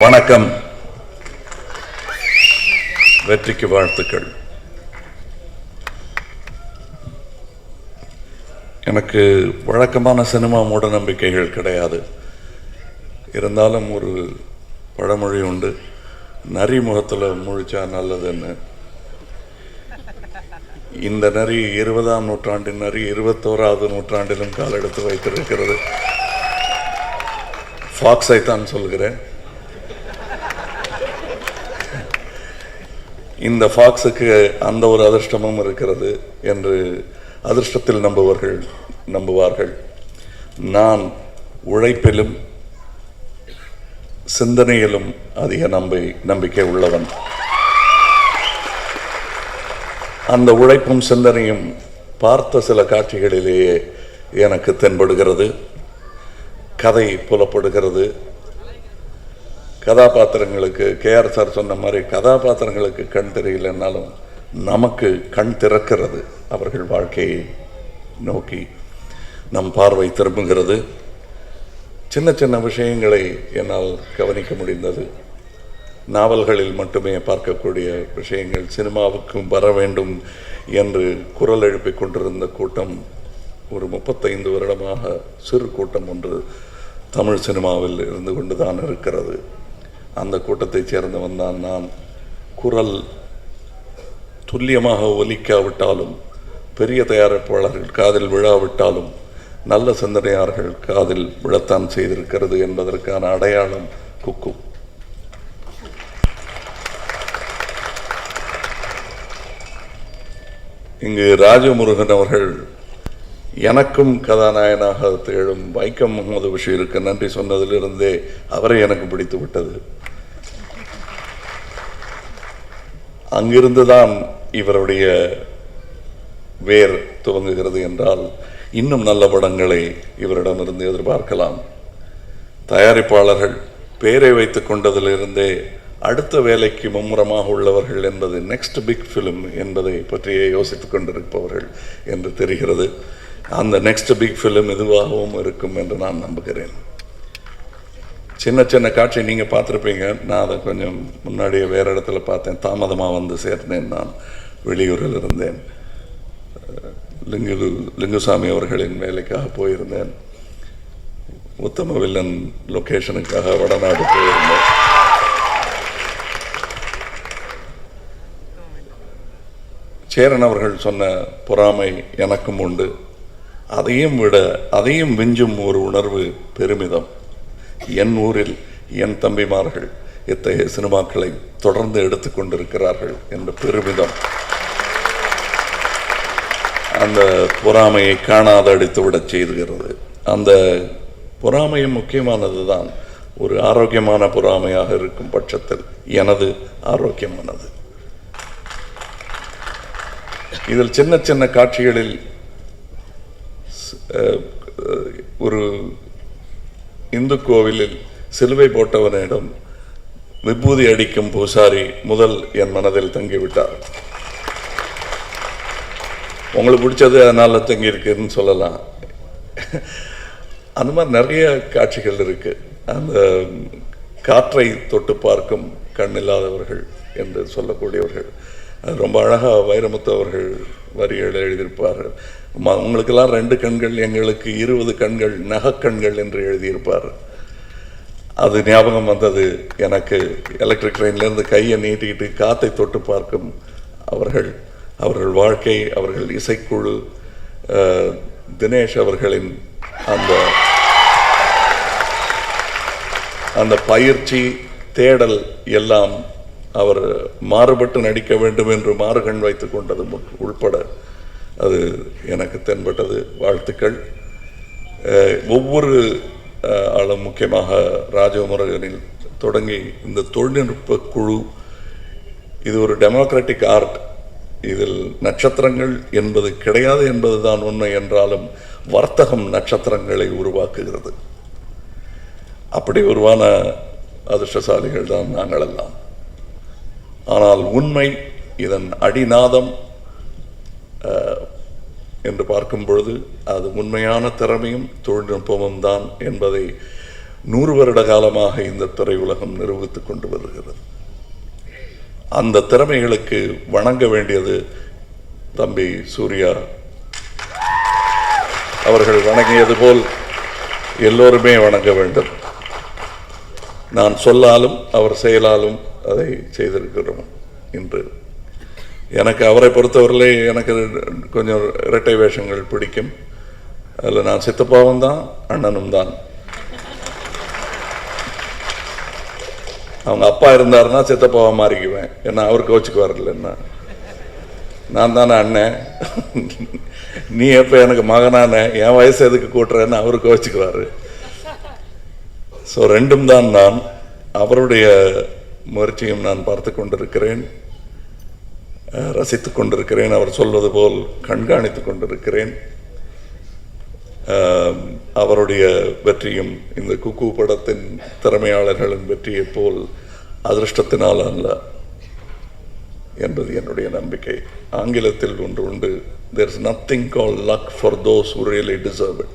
வணக்கம். வெற்றிக்கு வாழ்த்துக்கள். எனக்கு வழக்கமான சினிமா மூட நம்பிக்கைகள் கிடையாது. இருந்தாலும் ஒரு பழமொழி உண்டு, நரி முகத்தில் முழிச்சா நல்லதுன்னு. இந்த நரி 20ஆம் நூற்றாண்டின் நரி 21வது நூற்றாண்டிலும் கால் எடுத்து வைத்திருக்கிறது. ஃபாக்ஸை தான் சொல்கிறேன். இந்த ஃபாக்ஸுக்கு அந்த ஒரு அதிர்ஷ்டமும் இருக்கிறது என்று அதிர்ஷ்டத்தில் நம்புவார்கள். நான் உழைப்பிலும் சிந்தனையிலும் அதிக நம்பிக்கை உள்ளவன். அந்த உழைப்பும் சிந்தனையும் பார்த்த சில காட்சிகளிலேயே எனக்கு தென்படுகிறது. கதை புலப்படுகிறது. கதாபாத்திரங்களுக்கு KR சார் சொன்ன மாதிரி கதாபாத்திரங்களுக்கு கண் தெரியலன்னாலும் நமக்கு கண் திறக்கிறது. அவர்கள் வாழ்க்கையை நோக்கி நம் பார்வை திரும்புகிறது. சின்ன சின்ன விஷயங்களை என்னால் கவனிக்க முடிந்தது. நாவல்களில் மட்டுமே பார்க்கக்கூடிய விஷயங்கள் சினிமாவுக்கும் வர வேண்டும் என்று குரல் எழுப்பிக் கொண்டிருந்த கூட்டம் ஒரு 35 வருடமாக சிறு கூட்டம் ஒன்று தமிழ் சினிமாவில் இருந்து கொண்டுதான் இருக்கிறது. அந்த கூட்டத்தைச் சேர்ந்தவன் தான் நான். குரல் துல்லியமாக ஒலிக்காவிட்டாலும், பெரிய தயாரிப்பாளர்கள் காதில் விழாவிட்டாலும், நல்ல சிந்தனையாளர்கள் காதில் விழத்தான் செய்திருக்கிறது என்பதற்கான அடையாளம் குக்கு. இங்கு ராஜமுருகன் அவர்கள் எனக்கும் கதாநாயகனாக திகழும் வைக்கம் முகமது பஷீருக்கு நன்றி சொன்னதிலிருந்தே அவரை எனக்கு பிடித்து விட்டது. அங்கிருந்துதான் இவருடைய வேர் துவங்குகிறது என்றால் இன்னும் நல்ல படங்களை இவரிடமிருந்து எதிர்பார்க்கலாம். தயாரிப்பாளர்கள் பேரை வைத்துக் கொண்டதிலிருந்தே அடுத்த வேலைக்கு மும்முரமாக உள்ளவர்கள் என்பது நெக்ஸ்ட் பிக் ஃபிலிம் என்பதை பற்றியே யோசித்துக் கொண்டிருப்பவர்கள் என்று தெரிகிறது. அந்த நெக்ஸ்ட் பிக் ஃபிலிம் இதுவாகவும் இருக்கும் என்று நான் நம்புகிறேன். சின்ன சின்ன காட்சி நீங்கள் பார்த்துருப்பீங்க. நான் அதை கொஞ்சம் முன்னாடியே வேறு இடத்துல பார்த்தேன். தாமதமாக வந்து சேர்ந்தேன். நான் வெளியூரில் இருந்தேன். லிங்குசாமி அவர்களின் வேலைக்காக போயிருந்தேன். உத்தம வில்லன் லொக்கேஷனுக்காக வடநாடு போயிருந்தேன். சேரன் அவர்கள் சொன்ன பொறாமை எனக்கும் உண்டு. அதையும் விஞ்சும் ஒரு உணர்வு, பெருமிதம். என் ஊரில் என் தம்பிமார்கள் இத்தகைய சினிமாக்களை தொடர்ந்து எடுத்துக்கொண்டிருக்கிறார்கள் என்ற பெருமிதம் அந்த பொறாமையை காணாத அடித்துவிடச் செய்துகிறது. அந்த பொறாமையும் முக்கியமானதுதான். ஒரு ஆரோக்கியமான பொறாமையாக இருக்கும் பட்சத்தில் எனது ஆரோக்கியமானது. இதில் சின்ன சின்ன காட்சிகளில் ஒரு இந்து கோவிலில் சிலுவை போட்டவனிடம் விபூதி அடிக்கும் பூசாரி முதல் என் மனதில் தங்கிவிட்டார். உங்களுக்கு பிடிச்சது அதனால தங்கி இருக்குன்னு சொல்லலாம். அந்த மாதிரி நிறைய காட்சிகள் இருக்கு. அந்த காற்றை தொட்டு பார்க்கும் கண் இல்லாதவர்கள் என்று சொல்லக்கூடியவர்கள் ரொம்ப அழகாக வைரமுத்து அவர்கள் வரிகள் எழுதியிருப்பார்கள். உங்களுக்கெல்லாம் 2 கண்கள், எங்களுக்கு 20 கண்கள், நகக்கண்கள் என்று எழுதியிருப்பார். அது ஞாபகம் வந்தது எனக்கு. எலக்ட்ரிக் ட்ரெயின்லேருந்து கையை நீட்டிக்கிட்டு காற்றை தொட்டு பார்க்கும் அவர்கள் வாழ்க்கை, அவர்கள் இசைக்குழு, தினேஷ் அவர்களின் அந்த பயிற்சி தேடல் எல்லாம், அவர் மாறுபட்டு நடிக்க வேண்டும் என்று மாறுகண் வைத்துக் கொண்டது உள்பட அது எனக்கு தென்பட்டது. வாழ்த்துக்கள். ஒவ்வொரு ஆளும், முக்கியமாக ராஜமுருகனில் தொடங்கி இந்த தொழில்நுட்ப குழு, இது ஒரு டெமோக்ராட்டிக் ஆர்ட். இதில் நட்சத்திரங்கள் என்பது கிடையாது என்பதுதான் உண்மை என்றாலும் வர்த்தகம் நட்சத்திரங்களை உருவாக்குகிறது. அப்படி உருவான அதிர்ஷ்டசாலிகள் தான் நாங்கள் எல்லாம். ஆனால் உண்மை, இதன் அடிநாதம் என்று பார்க்கும் பொழுது அது உண்மையான திறமையும் தொழில்நுட்பமும் தான் என்பதை 100 வருட காலமாக இந்த திரையுலகம் நிரூபித்துக் கொண்டு வருகிறது. அந்த திறமைகளுக்கு வணங்க வேண்டியது தம்பி சூர்யா அவர்கள் வணங்கியது போல் எல்லோருமே வணங்க வேண்டும். நான் சொல்லாலும் அவர் செயலாலும் அதை செய்திருக்கிறோம். இன்று எனக்கு அவரை பொறுத்தவரையிலே எனக்கு கொஞ்சம் இரட்டை வேஷங்கள் பிடிக்கும். அதில் நான் சித்தப்பாவும் தான் அண்ணனும் தான். அவங்க அப்பா இருந்தாருன்னா சித்தப்பாவை மாறிக்குவேன், ஏன்னா அவர் கோச்சுக்கு வரலன்னா. நான் தானே அண்ணன், நீ எப்போ எனக்கு மகனான என் வயசு எதுக்கு கூட்டுறேன்னு அவரு கோச்சுக்குவார். ஸோ ரெண்டும் தான் நான். அவருடைய முயற்சியும் நான் பார்த்து கொண்டிருக்கிறேன், ரசித்து கொண்டிருக்கிறேன். அவர் சொல்வது போல் கண்காணித்து கொண்டிருக்கிறேன். அவருடைய வெற்றியும் இந்த குக்கு படத்தின் திறமையாளர்களின் வெற்றியை போல் அதிர்ஷ்டத்தினால் அல்ல என்பது என்னுடைய நம்பிக்கை. ஆங்கிலத்தில் ஒன்று உண்டு, there is nothing called luck for those who really deserve it.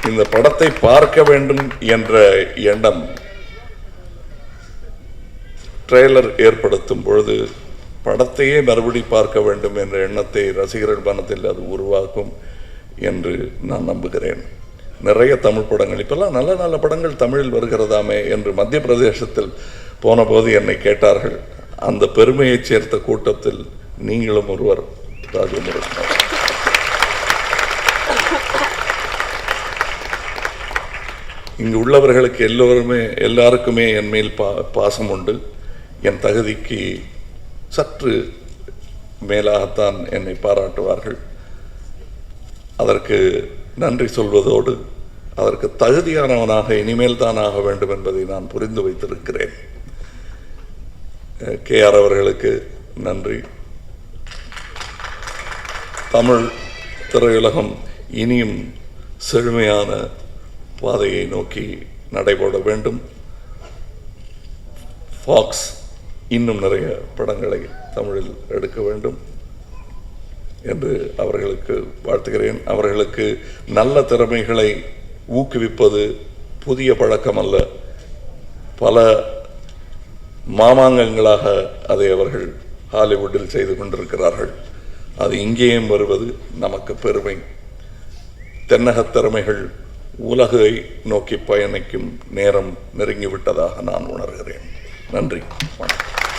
இந்த படத்தை பார்க்க வேண்டும் என்ற எண்ணம் ட்ரெய்லர் ஏற்படுத்தும் பொழுது படத்தையே மறுபடி பார்க்க வேண்டும் என்ற எண்ணத்தை ரசிகர்கள் மனத்தில் அது உருவாக்கும் என்று நான் நம்புகிறேன். நிறைய தமிழ் படங்கள் இப்பெல்லாம் நல்ல நல்ல படங்கள் தமிழில் வருகிறதாமே என்று மத்திய பிரதேசத்தில் போன போது என்னை கேட்டார்கள். அந்த பெருமையை சேர்த்த கூட்டத்தில் நீங்களும் ஒருவர், ராஜமுருகன். இங்கு உள்ளவர்களுக்கு எல்லாருக்குமே என் மேல் பாசம் உண்டு. என் தகுதிக்கு சற்று மேலாகத்தான் என்னை பாராட்டுவார்கள். அதற்கு நன்றி சொல்வதோடு அதற்கு தகுதியானவனாக இனிமேல் தான் ஆக வேண்டும் என்பதை நான் புரிந்து வைத்திருக்கிறேன். KR அவர்களுக்கு நன்றி. தமிழ் திரையுலகம் இனியும் செழுமையான பாதையை நோக்கி நடைபோட வேண்டும். ஃபாக்ஸ் இன்னும் நிறைய படங்களை தமிழில் எடுக்க வேண்டும் என்று அவர்களுக்கு வாழ்த்துகிறேன். அவர்களுக்கு நல்ல திறமைகளை ஊக்குவிப்பது புதிய பழக்கம் அல்ல. பல மாமாங்கங்களாக அதை அவர்கள் ஹாலிவுட்டில் செய்து கொண்டிருக்கிறார்கள். அது இங்கேயும் வருவது நமக்கு பெருமை. தென்னகத் திறமைகள் உலகை நோக்கி பயணிக்கும் நேரம் நெருங்கிவிட்டதாக நான் உணர்கிறேன். நன்றி, வணக்கம்.